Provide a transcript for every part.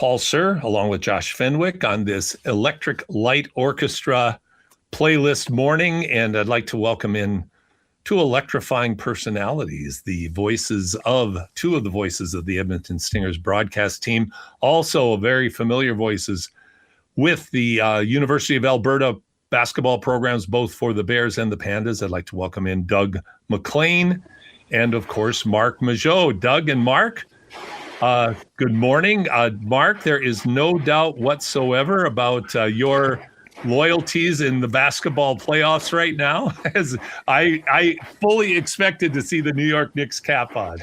Paul Sir, along with Josh Fenwick on this Electric Light Orchestra playlist morning. And I'd like to welcome in two electrifying personalities, two of the voices of the Edmonton Stingers broadcast team, also very familiar voices with the University of Alberta basketball programs, both for the Bears and the Pandas. I'd like to welcome in Doug McLean and, of course, Marc Majeau. Doug and Marc, good morning. Marc, there is no doubt whatsoever about your loyalties in the basketball playoffs right now, as I fully expected to see the New York Knicks cap on.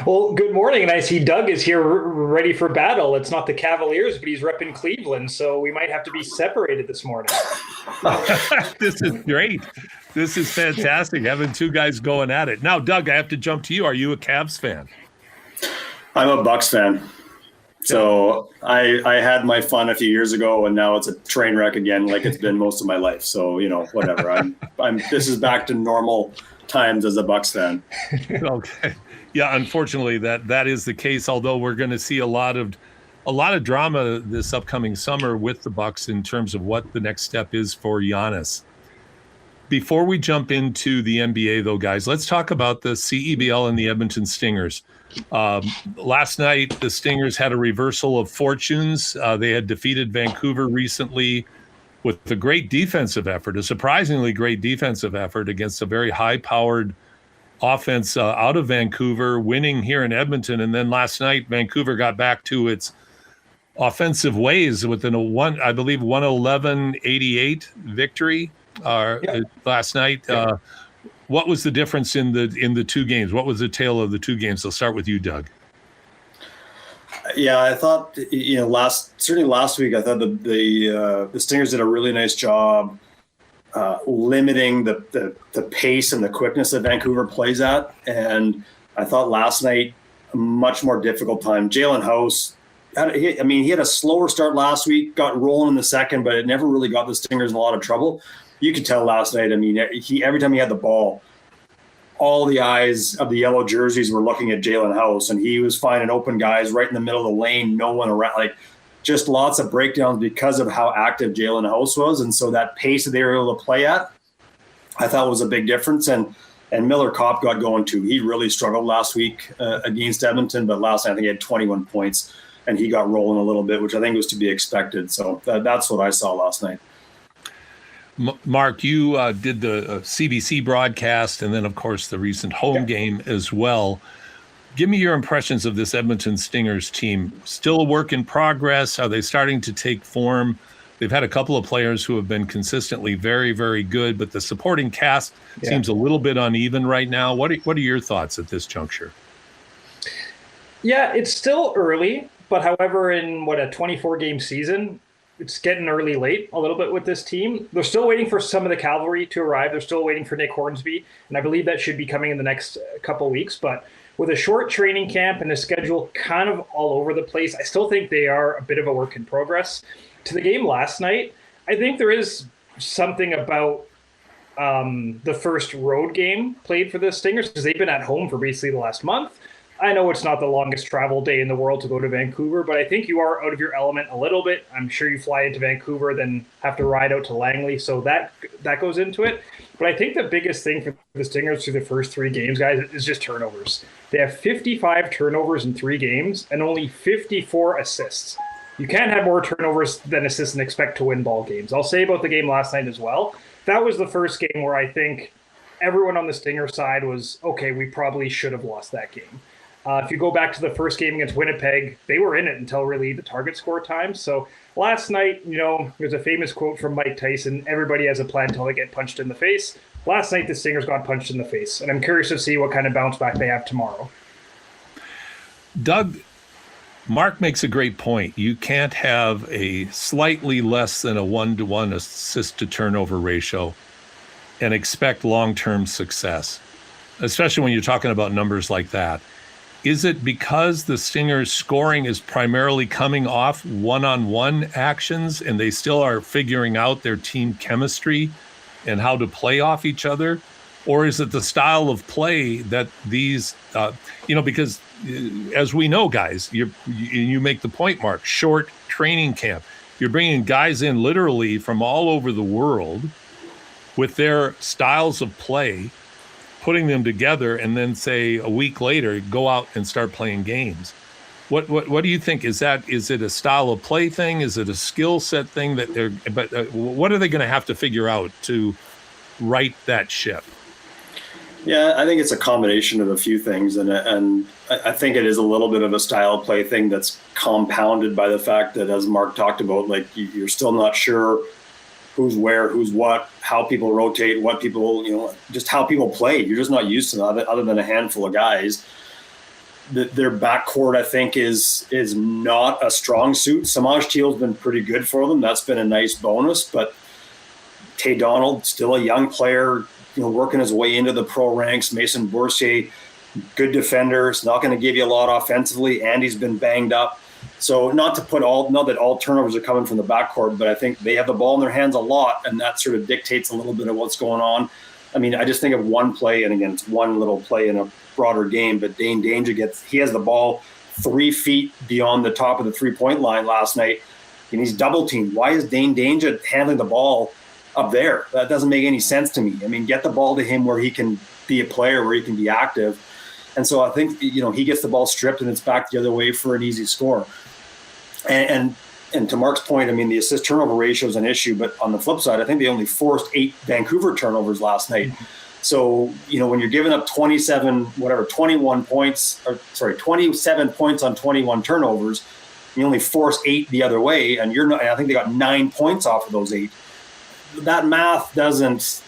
Well, good morning, and I see Doug is here ready for battle. It's not the Cavaliers, but he's repping Cleveland, so we might have to be separated this morning. This is great. This is fantastic, having two guys going at it. Now, Doug, I have to jump to you. Are you a Cavs fan? I'm a Bucks fan. So I had my fun a few years ago, and now it's a train wreck again, like it's been most of my life. So, whatever. This is back to normal times as a Bucks fan. Okay. Yeah, unfortunately, that is the case. Although we're going to see a lot of drama this upcoming summer with the Bucks in terms of what the next step is for Giannis. Before we jump into the NBA, though, guys, let's talk about the CEBL and the Edmonton Stingers. Last night, the Stingers had a reversal of fortunes. They had defeated Vancouver recently with a great defensive effort, a surprisingly great defensive effort against a very high-powered offense out of Vancouver, winning here in Edmonton. And then last night, Vancouver got back to its offensive ways with I believe 111-88 victory last night. What was the difference in the two games? What was the tale of the two games? I'll start with you, Doug. Yeah, I thought last week I thought the Stingers did a really nice job limiting the pace and the quickness that Vancouver plays at, and I thought last night a much more difficult time. Jalen House, he had a slower start last week, got rolling in the second, but it never really got the Stingers in a lot of trouble. You could tell last night. Every time he had the ball, all the eyes of the yellow jerseys were looking at Jalen House, and he was finding open guys right in the middle of the lane, no one around. Just lots of breakdowns because of how active Jalen House was, and so that pace that they were able to play at, I thought was a big difference. And Miller Kopp got going too. He really struggled last week against Edmonton, but last night I think he had 21 points, and he got rolling a little bit, which I think was to be expected. So that's what I saw last night. Marc, you did the CBC broadcast and then, of course, the recent home game as well. Give me your impressions of this Edmonton Stingers team. Still a work in progress? Are they starting to take form? They've had a couple of players who have been consistently very, very good, but the supporting cast seems a little bit uneven right now. What are your thoughts at this juncture? Yeah, it's still early, but however, in a 24-game season, it's getting late a little bit with this team. They're still waiting for some of the cavalry to arrive. They're still waiting for Nick Hornsby, and I believe that should be coming in the next couple weeks. But with a short training camp and the schedule kind of all over the place, I still think they are a bit of a work in progress. To the game last night, I think there is something about the first road game played for the Stingers, because they've been at home for basically the last month. I know it's not the longest travel day in the world to go to Vancouver, but I think you are out of your element a little bit. I'm sure you fly into Vancouver, then have to ride out to Langley, so that goes into it. But I think the biggest thing for the Stingers through the first three games, guys, is just turnovers. They have 55 turnovers in 3 games and only 54 assists. You can't have more turnovers than assists and expect to win ball games. I'll say about the game last night as well. That was the first game where I think everyone on the Stinger side was, okay, we probably should have lost that game. If you go back to the first game against Winnipeg, they were in it until really the target score time. So last night, there's a famous quote from Mike Tyson, everybody has a plan until they get punched in the face. Last night, the Stingers got punched in the face, and I'm curious to see what kind of bounce back they have tomorrow. Doug, Marc makes a great point. You can't have a slightly less than a 1-to-1 assist to turnover ratio and expect long-term success, especially when you're talking about numbers like that. Is it because the Stingers' scoring is primarily coming off one-on-one actions and they still are figuring out their team chemistry and how to play off each other? or is it the style of play that these, because as we know, guys, you make the point, Mark, short training camp. You're bringing guys in literally from all over the world with their styles of play, putting them together, and then say a week later, go out and start playing games. What do you think? Is it a style of play thing? Is it a skill set thing what are they going to have to figure out to right that ship? Yeah, I think it's a combination of a few things, and I think it is a little bit of a style play thing that's compounded by the fact that, as Mark talked about, like you're still not sure who's where, who's what, how people rotate, what people, just how people play. You're just not used to that, other than a handful of guys. Their backcourt, I think, is not a strong suit. Samaj Teal's been pretty good for them. That's been a nice bonus, but Tay Donald, still a young player, working his way into the pro ranks. Mason Boursier, good defender. It's not going to give you a lot offensively. Andy's been banged up. So not that all turnovers are coming from the backcourt, but I think they have the ball in their hands a lot, and that sort of dictates a little bit of what's going on. I mean, I just think of one play, and again, it's one little play in a broader game, but Dane Danger he has the ball 3 feet beyond the top of the three-point line last night, and he's double teamed. Why is Dane Danger handling the ball up there? That doesn't make any sense to me. I mean, get the ball to him where he can be a player, where he can be active. And so I think, he gets the ball stripped and it's back the other way for an easy score. And to Mark's point, I mean, the assist turnover ratio is an issue, but on the flip side, I think they only forced 8 Vancouver turnovers last night. So, when you're giving up 27 points on 21 turnovers, you only force 8 the other way, and I think they got 9 points off of those 8. That math doesn't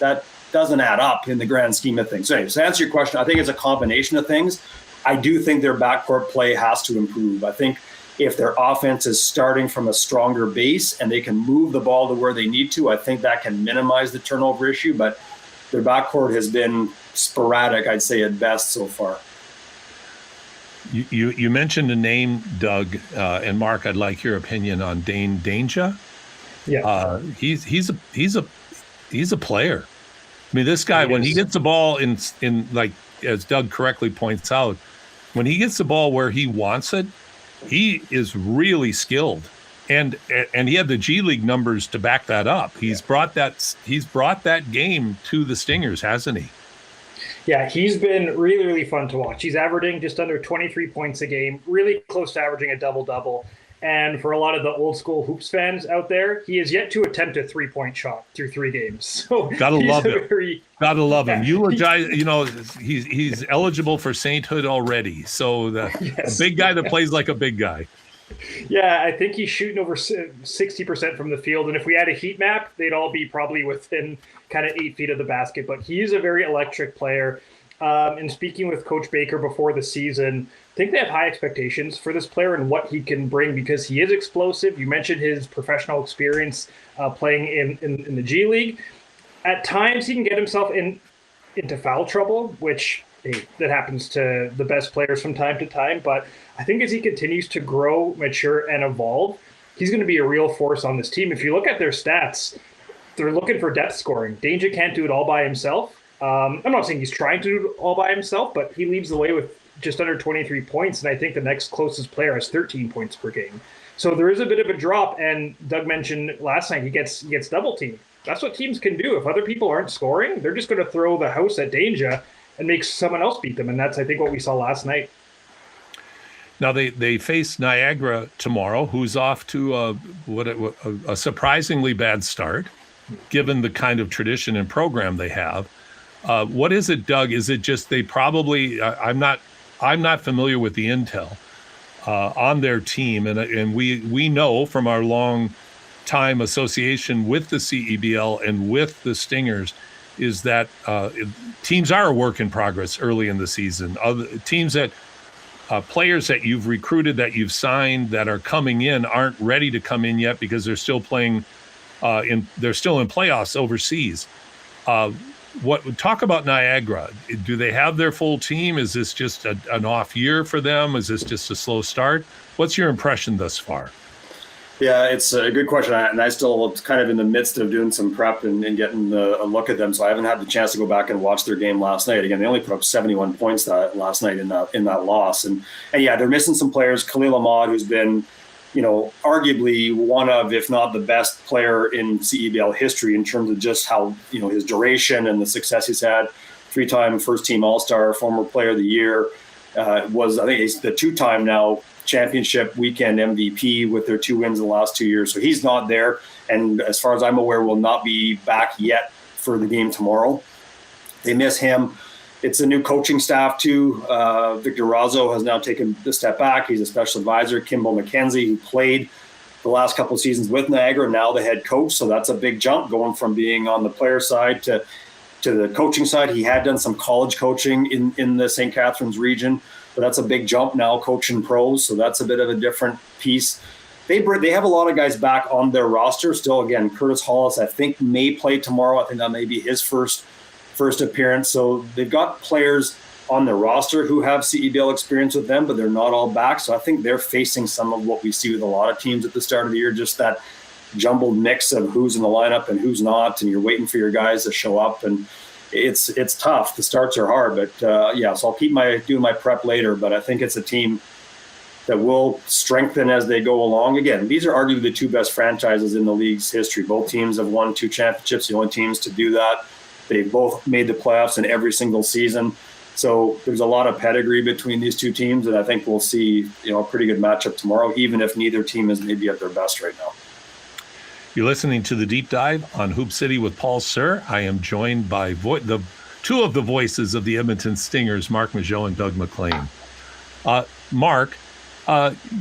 add up in the grand scheme of things. So anyway, to answer your question, I think it's a combination of things. I do think their backcourt play has to improve. I think if their offense is starting from a stronger base and they can move the ball to where they need to, I think that can minimize the turnover issue. But their backcourt has been sporadic, I'd say, at best so far. You mentioned a name, Doug, and Mark. I'd like your opinion on Dane Danger. Yeah, he's a player. I mean, this guy, when he gets the ball in like, as Doug correctly points out, when he gets the ball where he wants it, he is really skilled, and he had the G League numbers to back that up. He's brought that game to the Stingers, hasn't he? Yeah, he's been really, really fun to watch. He's averaging just under 23 points a game, really close to averaging a double-double. And for a lot of the old school hoops fans out there, he has yet to attempt a 3-point shot through 3 games. So gotta love him. Eulogize, he's eligible for sainthood already. So a big guy that plays like a big guy. Yeah, I think he's shooting over 60% from the field. And if we had a heat map, they'd all be probably within kind of 8 feet of the basket. But he's a very electric player. And speaking with Coach Baker before the season, I think they have high expectations for this player and what he can bring, because he is explosive. You mentioned his professional experience playing in the G League. At times, he can get himself into foul trouble, which that happens to the best players from time to time. But I think as he continues to grow, mature, and evolve, he's going to be a real force on this team. If you look at their stats, they're looking for depth scoring. Danger can't do it all by himself. I'm not saying he's trying to do it all by himself, but he leads the way with just under 23 points, and I think the next closest player has 13 points per game. So there is a bit of a drop, and Doug mentioned last night he gets double teamed. That's what teams can do. If other people aren't scoring, they're just going to throw the house at Danger and make someone else beat them, and that's, I think, what we saw last night. Now they face Niagara tomorrow, who's off to a surprisingly bad start, given the kind of tradition and program they have. What is it, Doug? Is it just they probably? I'm not familiar with the intel on their team, and we know from our long time association with the CEBL and with the Stingers is that teams are a work in progress early in the season. Other teams that players that you've recruited, that you've signed, that are coming in aren't ready to come in yet because they're still playing they're still in playoffs overseas. Talk about Niagara. Do they have their full team? Is this just an off year for them? Is this just a slow start? What's your impression thus far? Yeah, it's a good question, and I still kind of in the midst of doing some prep and getting a look at them. So I haven't had the chance to go back and watch their game last night. Again, they only put up 71 points last night in that loss, and yeah, they're missing some players. Khalil Ahmad, who's been, arguably one of, if not the best player in CEBL history in terms of just how his duration and the success he's had. 3-time first-team All-Star, former Player of the Year. I think he's the 2-time now championship weekend MVP with their 2 wins in the last 2 years. So he's not there. And as far as I'm aware, will not be back yet for the game tomorrow. They miss him. It's a new coaching staff too. Victor Razzo has now taken the step back. He's a special advisor. Kimbo McKenzie, who played the last couple of seasons with Niagara, now the head coach. So that's a big jump going from being on the player side to the coaching side. He had done some college coaching in the St. Catharines region. But that's a big jump now, coaching pros. So that's a bit of a different piece. They have a lot of guys back on their roster still. Again, Curtis Hollis, I think, may play tomorrow. I think that may be his first appearance. So they've got players on their roster who have CEBL experience with them, but they're not all back. So I think they're facing some of what we see with a lot of teams at the start of the year, just that jumbled mix of who's in the lineup and who's not, and you're waiting for your guys to show up. And it's tough. The starts are hard, but so I'll keep doing my prep later. But I think it's a team that will strengthen as they go along. Again, these are arguably the 2 best franchises in the league's history. Both teams have won 2 championships, the only teams to do that. They've both made the playoffs in every single season. So there's a lot of pedigree between these 2 teams, and I think we'll see a pretty good matchup tomorrow, even if neither team is maybe at their best right now. You're listening to The Deep Dive on Hoop City with Paul Sir. I am joined by the 2 of the voices of the Edmonton Stingers, Marc Majeau and Doug McLean. Marc,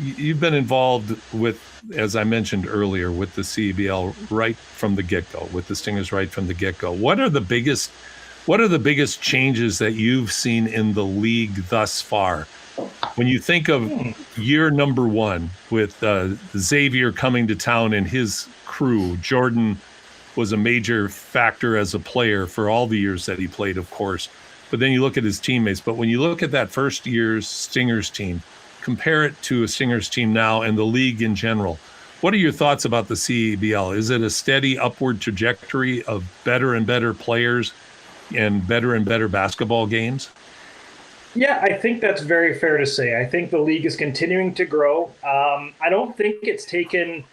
you've been involved with, as I mentioned earlier, with the CEBL right from the get-go, with the Stingers right from the get-go. What are the biggest changes that you've seen in the league thus far? When you think of year number 1 with Xavier coming to town and his crew, Jordan was a major factor as a player for all the years that he played, of course. But then you look at his teammates. But when you look at that first year's Stingers team, compare it to a Stingers team now and the league in general, what are your thoughts about the CEBL? Is it a steady upward trajectory of better and better players and better basketball games? Yeah, I think that's very fair to say. I think the league is continuing to grow. I don't think it's taken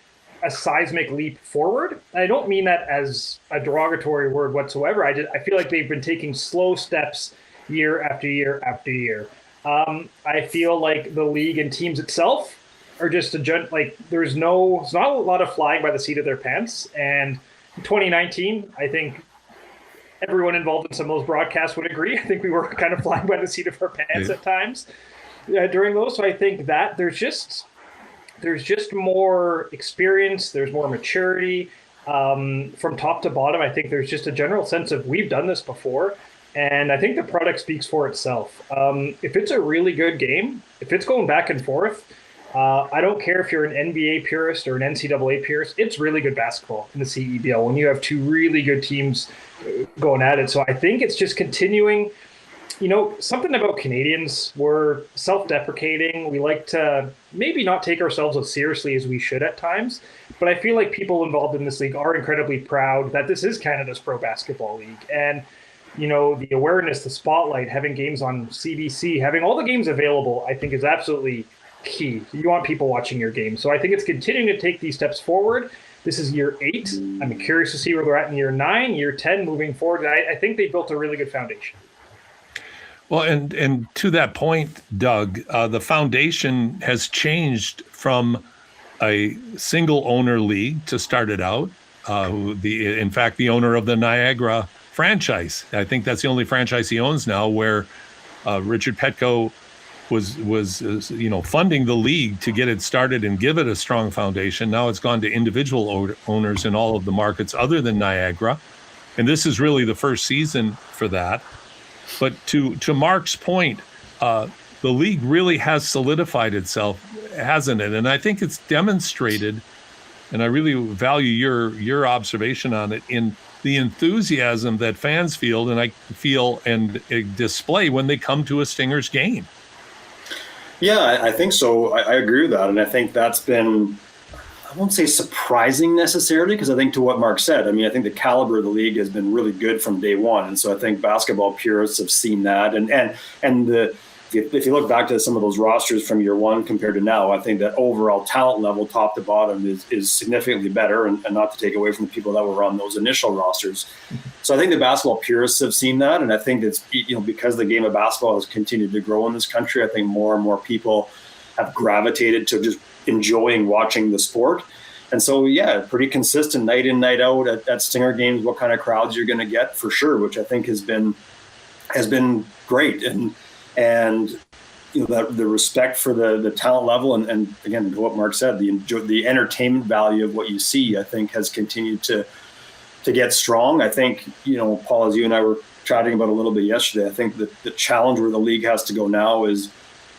a seismic leap forward. I don't mean that as a derogatory word whatsoever. I feel like they've been taking slow steps year after year after year. I feel like the league and teams itself are just it's not a lot of flying by the seat of their pants. And in 2019, I think everyone involved in some of those broadcasts would agree. I think we were kind of flying by the seat of our pants at times during those. So I think that there's just more experience. There's more maturity from top to bottom. I think there's just a general sense of we've done this before. And I think the product speaks for itself. If it's a really good game, if it's going back and forth, I don't care if you're an NBA purist or an NCAA purist, it's really good basketball in the CEBL when you have 2 really good teams going at it. So I think it's just continuing. Something about Canadians, we're self-deprecating. We like to maybe not take ourselves as seriously as we should at times. But I feel like people involved in this league are incredibly proud that this is Canada's pro basketball league. And the awareness, the spotlight, having games on CBC, having all the games available, I think is absolutely key. You want people watching your game. So I think it's continuing to take these steps forward. This is year 8. I'm curious to see where they're at in year 9, year 10, moving forward. I think they built a really good foundation. Well, and to that point, Doug, the foundation has changed from a single owner league to start it out. In fact, the owner of the Niagara franchise, I think that's the only franchise he owns now, where Richard Petko was funding the league to get it started and give it a strong foundation. Now it's gone to individual owners in all of the markets other than Niagara, and this is really the first season for that. But to Marc's point, the league really has solidified itself, hasn't it? And I think it's demonstrated, and I really value your observation on it, in the enthusiasm that fans feel and display when they come to a Stingers game. Yeah, I think so. I agree with that. And I think that's been won't say surprising necessarily, because I think to what Mark said, I mean, I think the caliber of the league has been really good from day one. And so I think basketball purists have seen that. If you look back to some of those rosters from year one compared to now, I think that overall talent level, top to bottom, is significantly better, and not to take away from the people that were on those initial rosters. So I think the basketball purists have seen that, and I think it's, because the game of basketball has continued to grow in this country, I think more and more people have gravitated to just enjoying watching the sport. And so, yeah, pretty consistent night in, night out at Stinger games, what kind of crowds you're going to get for sure, which I think has been great. And the respect for the talent level, and again, what Mark said, the entertainment value of what you see, I think has continued to get strong. I think, Paul, as you and I were chatting about a little bit yesterday, I think that the challenge where the league has to go now is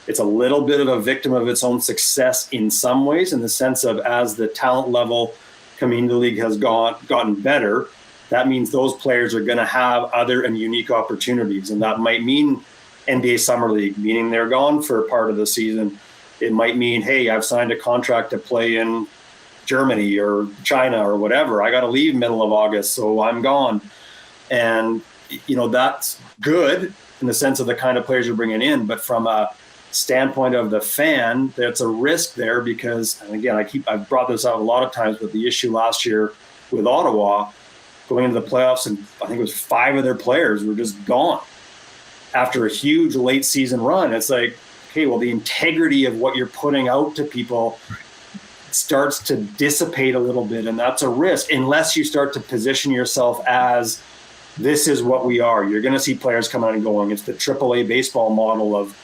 it's a little bit of a victim of its own success in some ways, in the sense of, as the talent level coming into the league has gotten better, that means those players are going to have other and unique opportunities. And that might mean NBA Summer League, meaning they're gone for a part of the season. It might mean, hey, I've signed a contract to play in Germany or China or whatever. I got to leave middle of August, so I'm gone. And, that's good in the sense of the kind of players you're bringing in. But from a standpoint of the fan, there's a risk there because, and again, I've brought this out a lot of times, but the issue last year with Ottawa going into the playoffs, and I think it was 5 of their players were just gone after a huge late season run. It's like, okay, well, the integrity of what you're putting out to people starts to dissipate a little bit, and that's a risk unless you start to position yourself as, this is what we are. You're going to see players coming and going. It's the AAA baseball model of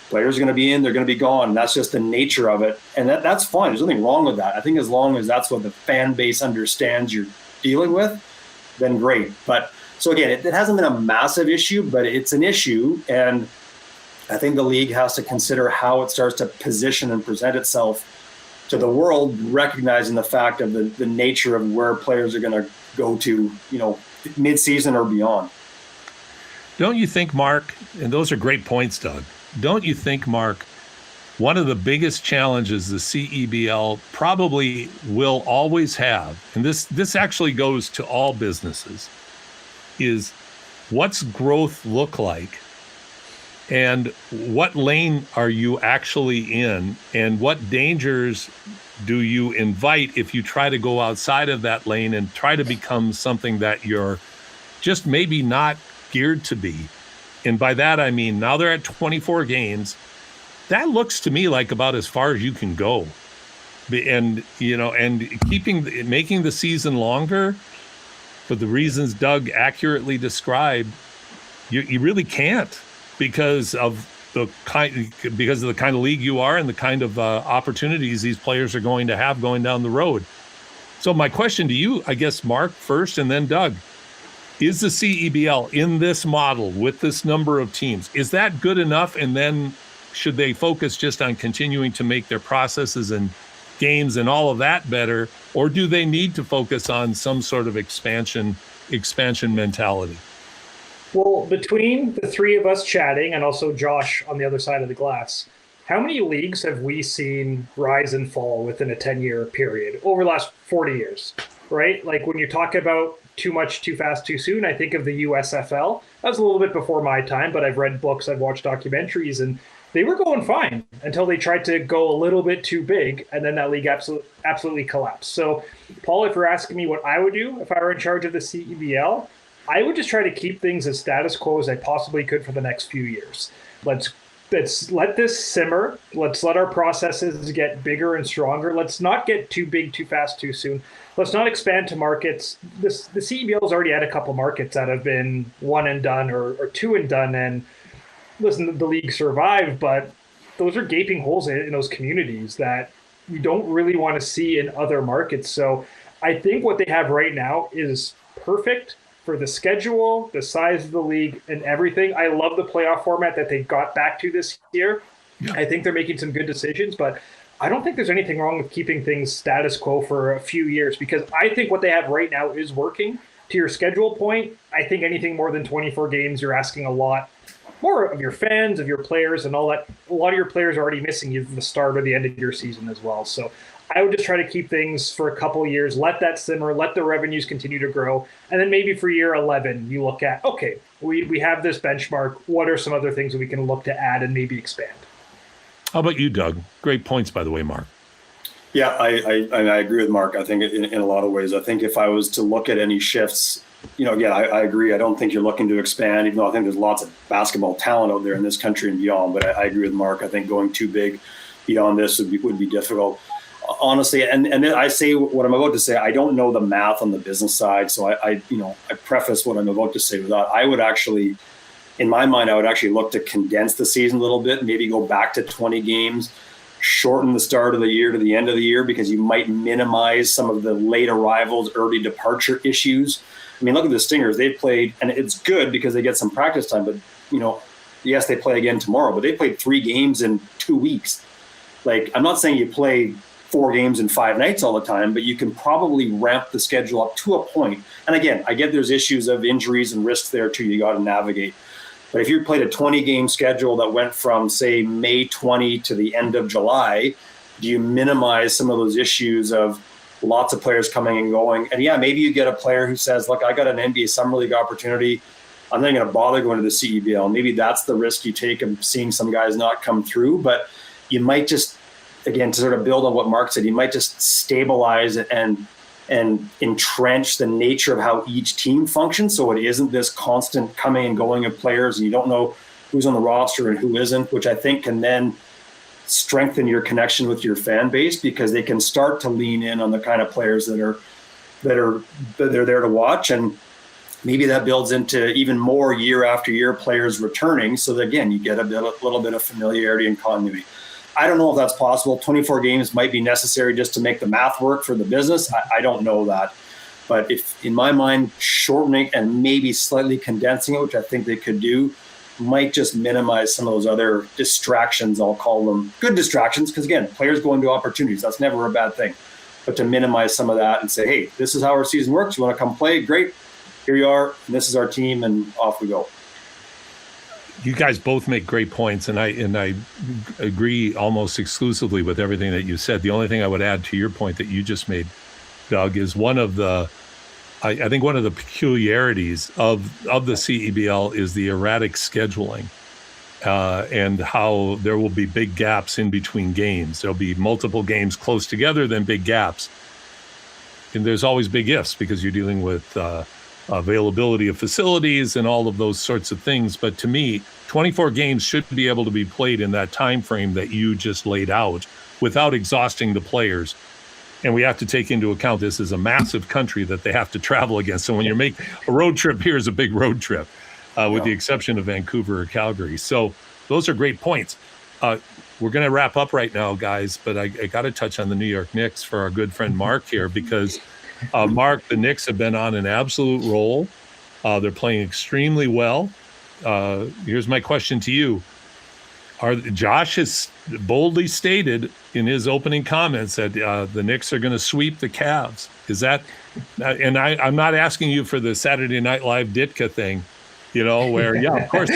players are going to be in, they're going to be gone. And that's just the nature of it. And that's fine. There's nothing wrong with that. I think as long as that's what the fan base understands you're dealing with, then great. But so again, it hasn't been a massive issue, but it's an issue. And I think the league has to consider how it starts to position and present itself to the world, recognizing the fact of the nature of where players are going to go to, mid-season or beyond. Don't you think, Mark, and those are great points, Doug, don't you think, Mark, one of the biggest challenges the CEBL probably will always have, and this actually goes to all businesses, is what's growth look like, and what lane are you actually in, and what dangers do you invite if you try to go outside of that lane and try to become something that you're just maybe not geared to be. And by that, I mean, now they're at 24 games. That looks to me like about as far as you can go. And, and making the season longer for the reasons Doug accurately described, you really can't because of the kind of league you are and the kind of opportunities these players are going to have going down the road. So my question to you, I guess, Mark first and then Doug, is the CEBL in this model with this number of teams, is that good enough? And then should they focus just on continuing to make their processes and games and all of that better? Or do they need to focus on some sort of expansion mentality? Well, between the three of us chatting and also Josh on the other side of the glass, how many leagues have we seen rise and fall within a 10-year period over the last 40 years, right? Like when you talk about too much, too fast, too soon, I think of the USFL. That was a little bit before my time, but I've read books, I've watched documentaries, and they were going fine until they tried to go a little bit too big, and then that league absolutely collapsed. So, Paul, if you're asking me what I would do if I were in charge of the CEBL, I would just try to keep things as status quo as I possibly could for the next few years. Let's let this simmer. Let's let our processes get bigger and stronger. Let's not get too big, too fast, too soon. Let's not expand to markets. The CEBL has already had a couple markets that have been one and done or two and done. And listen, the league survived, but those are gaping holes in those communities that you don't really want to see in other markets. So I think what they have right now is perfect for the schedule, the size of the league, and everything. I love the playoff format that they got back to this year. Yeah. I think they're making some good decisions, but I don't think there's anything wrong with keeping things status quo for a few years, because I think what they have right now is working. To your schedule point, I think anything more than 24 games, you're asking a lot more of your fans, of your players, and all that. A lot of your players are already missing you from the start or the end of your season as well. So I would just try to keep things for a couple of years, let that simmer, let the revenues continue to grow. And then maybe for year 11, you look at, okay, we have this benchmark. What are some other things that we can look to add and maybe expand? How about you, Doug? Great points, by the way, Mark. Yeah, I agree with Mark. I think in a lot of ways, I think if I was to look at any shifts, again, I agree. I don't think you're looking to expand, even though I think there's lots of basketball talent out there in this country and beyond. But I agree with Mark. I think going too big beyond this would be difficult. Honestly, and I say what I'm about to say, I don't know the math on the business side. So I preface what I'm about to say with that. I would actually, in my mind, I would actually look to condense the season a little bit, maybe go back to 20 games, shorten the start of the year to the end of the year, because you might minimize some of the late arrivals, early departure issues. I mean, look at the Stingers. They've played, and it's good because they get some practice time, but, yes, they play again tomorrow, but they played 3 games in 2 weeks. Like, I'm not saying you play 4 games in 5 nights all the time, but you can probably ramp the schedule up to a point. And again, I get there's issues of injuries and risks there too. You got to navigate. But if you played a 20-game schedule that went from, say, May 20 to the end of July, do you minimize some of those issues of lots of players coming and going? And yeah, maybe you get a player who says, look, I got an NBA Summer League opportunity. I'm not going to bother going to the CEBL. Maybe that's the risk you take of seeing some guys not come through. But you might just, again, to sort of build on what Mark said, you might just stabilize and entrench the nature of how each team functions, so it isn't this constant coming and going of players and you don't know who's on the roster and who isn't, which I think can then strengthen your connection with your fan base, because they can start to lean in on the kind of players that are there to watch. And maybe that builds into even more year after year players returning, so that, again, you get a little bit of familiarity and continuity. I don't know if that's possible. 24 games might be necessary just to make the math work for the business. I don't know that. But if, in my mind, shortening and maybe slightly condensing it, which I think they could do, might just minimize some of those other distractions. I'll call them good distractions, because, again, players go into opportunities. That's never a bad thing. But to minimize some of that and say, hey, this is how our season works. You want to come play? Great. Here you are. And this is our team, and off we go. You guys both make great points, and I agree almost exclusively with everything that you said. The only thing I would add to your point that you just made, Doug, is I think one of the peculiarities of the CEBL is the erratic scheduling, and how there will be big gaps in between games. There'll be multiple games close together, then big gaps. And there's always big ifs, because you're dealing with availability of facilities and all of those sorts of things. But to me, 24 games should be able to be played in that time frame that you just laid out without exhausting the players. And we have to take into account this is a massive country that they have to travel against. So when you make a road trip, here's a big road trip, with the exception of Vancouver or Calgary. So those are great points. We're going to wrap up right now, guys, but I got to touch on the New York Knicks for our good friend Mark here, because Mark, the Knicks have been on an absolute roll. They're playing extremely well. Here's my question to you. Josh has boldly stated in his opening comments that the Knicks are going to sweep the Cavs. Is that, and I'm not asking you for the Saturday Night Live Ditka thing, where, yeah, of course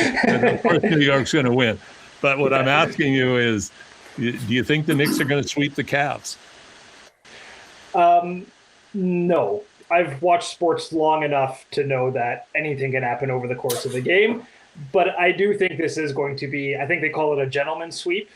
New York's going to win. But what I'm asking you is, do you think the Knicks are going to sweep the Cavs? No. I've watched sports long enough to know that anything can happen over the course of the game. But I do think this is going to be, I think they call it a gentleman's sweep,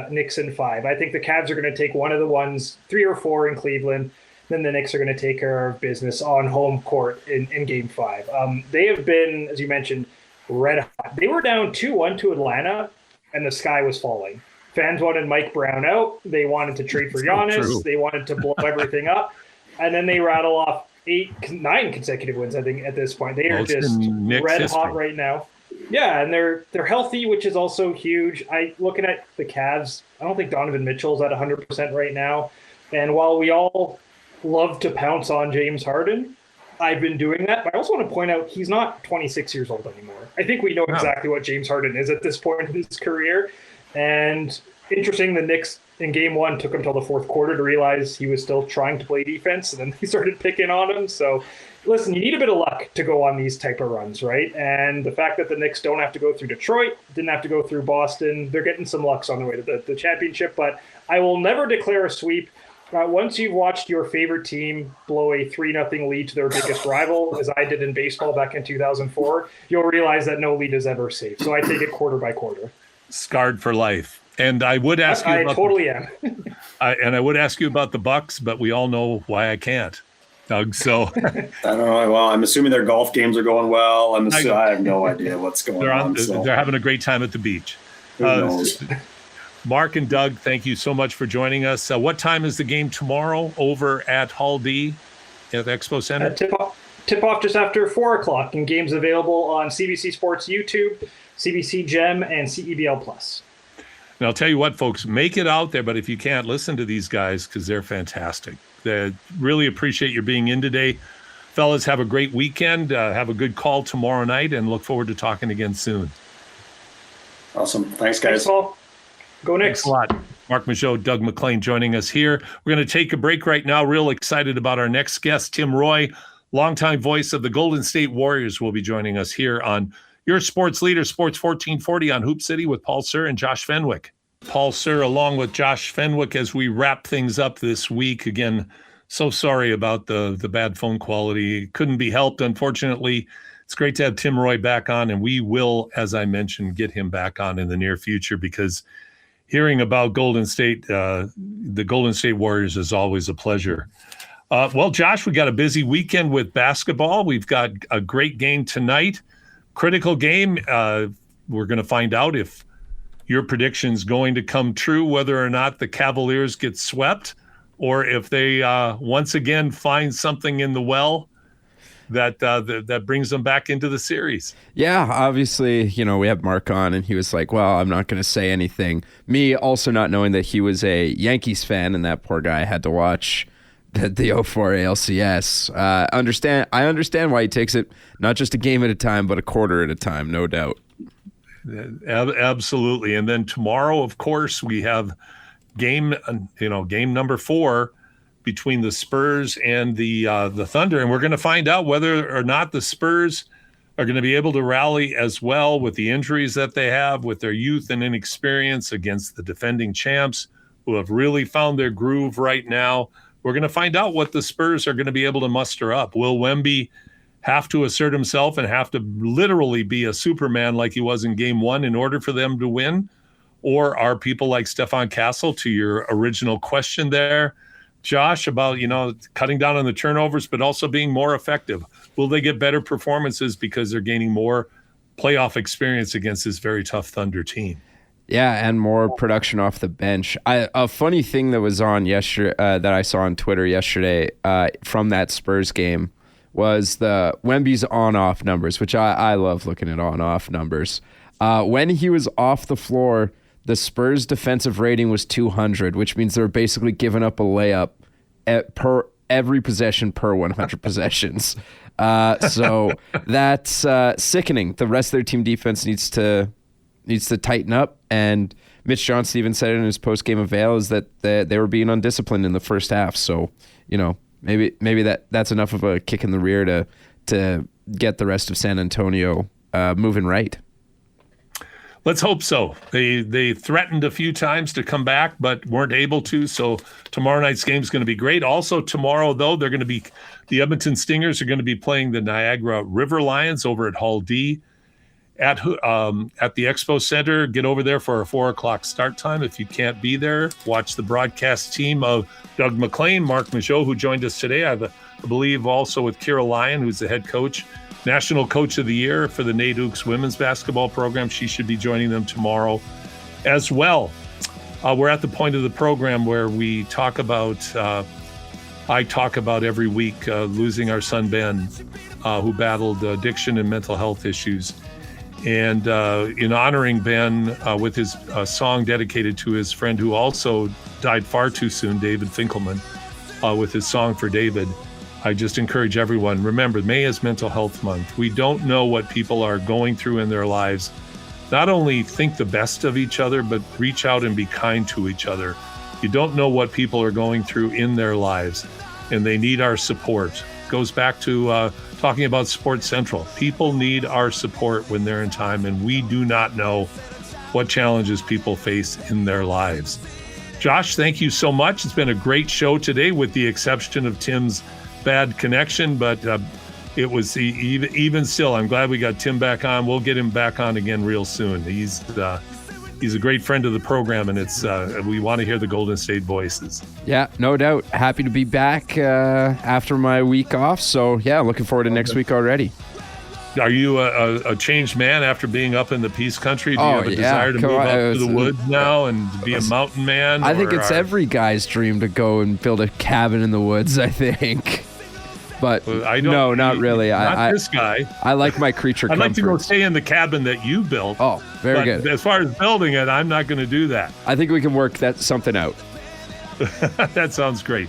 Knicks in 5. I think the Cavs are going to take one of the ones, 3 or 4 in Cleveland. Then the Knicks are going to take care of business on home court in Game 5. They have been, as you mentioned, red hot. They were down 2-1 to Atlanta, and the sky was falling. Fans wanted Mike Brown out. They wanted to trade for Giannis. They wanted to blow everything up. And then they rattle off 9 consecutive wins, I think, at this point. They are just red hot right now. Yeah, and they're healthy, which is also huge. Looking at the Cavs, I don't think Donovan Mitchell's at 100% right now. And while we all love to pounce on James Harden, I've been doing that. But I also want to point out he's not 26 years old anymore. I think we know exactly what James Harden is at this point in his career. And interesting, the Knicks in game one took him till the fourth quarter to realize he was still trying to play defense, and then he started picking on him. So listen, you need a bit of luck to go on these type of runs, right? And the fact that the Knicks don't have to go through Detroit, didn't have to go through Boston, they're getting some lucks on the way to the championship. But I will never declare a sweep. Once you've watched your favorite team blow a 3-0 lead to their biggest rival, as I did in baseball back in 2004, you'll realize that no lead is ever safe. So I take it quarter by quarter. Scarred for life. And I would ask you I about totally am. I would ask you about the Bucks, but we all know why I can't, Doug. So I don't know. Well, I'm assuming their golf games are going well. I have no idea what's going on. They're having a great time at the beach. Who knows? Mark and Doug, thank you so much for joining us. What time is the game tomorrow over at Hall D at the Expo Center? Tip-off just after 4 o'clock, and games available on CBC Sports YouTube, CBC Gem, and CEBL+. And I'll tell you what, folks, make it out there, but if you can't, listen to these guys because they're fantastic. They really appreciate your being in today. Fellas, have a great weekend. Have a good call tomorrow night, and look forward to talking again soon. Awesome. Thanks, guys. Thanks, Paul. Go Knicks. Thanks a lot. Marc Majeau, Doug McLean joining us here. We're going to take a break right now. Real excited about our next guest, Tim Roy, longtime voice of the Golden State Warriors, will be joining us here on your sports leader, Sports 1440 on Hoop City with Paul Sir and Josh Fenwick. Paul Sir along with Josh Fenwick as we wrap things up this week. Again, so sorry about the bad phone quality. It couldn't be helped, unfortunately. It's great to have Tim Roy back on, and we will, as I mentioned, get him back on in the near future because hearing about Golden State, the Golden State Warriors is always a pleasure. Well, Josh, we got a busy weekend with basketball. We've got a great game tonight. Critical game. We're going to find out if your prediction's going to come true, whether or not the Cavaliers get swept or if they once again find something in the well that brings them back into the series. Yeah, obviously, we have Marc on, and he was like, well, I'm not going to say anything. Me also not knowing that he was a Yankees fan, and that poor guy had to watch the 04 ALCS. I understand why he takes it not just a game at a time, but a quarter at a time, no doubt. Absolutely. And then tomorrow, of course, we have game number 4 between the Spurs and the Thunder, and we're going to find out whether or not the Spurs are going to be able to rally as well with the injuries that they have, with their youth and inexperience against the defending champs who have really found their groove right now. We're going to find out what the Spurs are going to be able to muster up. Will Wemby have to assert himself and have to literally be a Superman like he was in game 1 in order for them to win? Or are people like Stefan Castle, to your original question there, Josh, about, cutting down on the turnovers, but also being more effective? Will they get better performances because they're gaining more playoff experience against this very tough Thunder team? Yeah, and more production off the bench. A funny thing that was on yesterday, that I saw on Twitter yesterday from that Spurs game was the Wemby's on-off numbers, which I love looking at on-off numbers. When he was off the floor, the Spurs' defensive rating was 200, which means they're basically giving up a layup per every possession per 100 possessions. So that's sickening. The rest of their team defense needs to tighten up. And Mitch Johnson even said it in his post-game avail is that they were being undisciplined in the first half. So, maybe that's enough of a kick in the rear to get the rest of San Antonio moving right. Let's hope so. They threatened a few times to come back, but weren't able to. So tomorrow night's game is going to be great. Also tomorrow, though, the Edmonton Stingers are going to be playing the Niagara River Lions over at Hall D at the Expo Center. Get over there for a 4 o'clock start time. If you can't be there, watch the broadcast team of Doug McLean, Marc Majeau, who joined us today. I believe also with Kira Lyon, who's the head coach, National Coach of the Year for the Nate Oaks women's basketball program. She should be joining them tomorrow as well. We're at the point of the program where we talk about, I talk about every week, losing our son Ben, who battled addiction and mental health issues. And in honoring Ben with his song dedicated to his friend who also died far too soon, David Finkelman, with his song for David, I just encourage everyone, remember, May is Mental Health Month. We don't know what people are going through in their lives. Not only think the best of each other, but reach out and be kind to each other. You don't know what people are going through in their lives, and they need our support. Goes back to talking about Sports Central. People need our support when they're in time, and we do not know what challenges people face in their lives. Josh, thank you so much. It's been a great show today, with the exception of Tim's bad connection, but it was even still, I'm glad we got Tim back on. We'll get him back on again real soon. He's a great friend of the program, and it's we want to hear the Golden State voices. Yeah, no doubt. Happy to be back after my week off. So, yeah, looking forward to next week already. Are you a changed man after being up in the Peace Country? Do you have a desire to move up to the woods now and be a mountain man? I think it's every guy's dream to go and build a cabin in the woods, I think. But no, not really. This guy. I like my creature I'd comforts. like to go stay in the cabin that you built. Oh, very good. As far as building it, I'm not going to do that. I think we can work something out. That sounds great.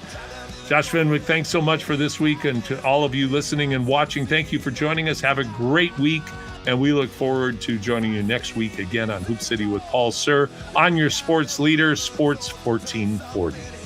Josh Fenwick, thanks so much for this week. And to all of you listening and watching, thank you for joining us. Have a great week. And we look forward to joining you next week again on Hoop City with Paul Sir on your sports leader, Sports 1440.